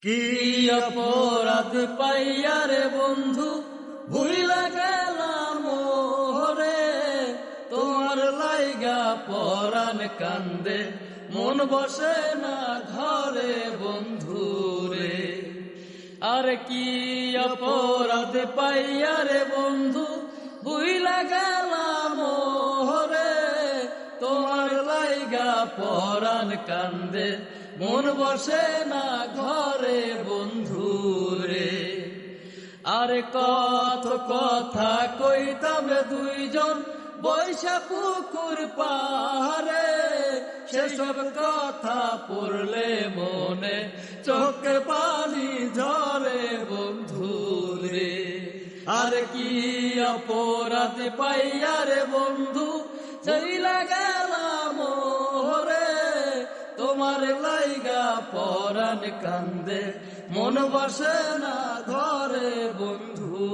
কি অপরাধ পাইয়া রে বন্ধু ভুইলা গেলাম মোরে, তোমার লাইগা পরাণ কান্দে মন বসে না ঘরে বন্ধু রে। আর কি অপরাধ পাইয়া রে বন্ধু ভুইলা গেলাম মোরে, তোমার লাইগা পরাণ কান্দে মন বসে না ঘরে বন্ধু রে। আরে কত কথা কইতাম দুইজন বৈশা পুকুর পাহাড়ে, সেসব কথা পড়লে মনে চোখে পানি ঝরে বন্ধু রে। আর কি অপরাধ পাইয়া রে বন্ধু চইলা গেলাম মোরে, তোমার লাইগা পরাণ কান্দে মন বসে না ঘরে বন্ধু।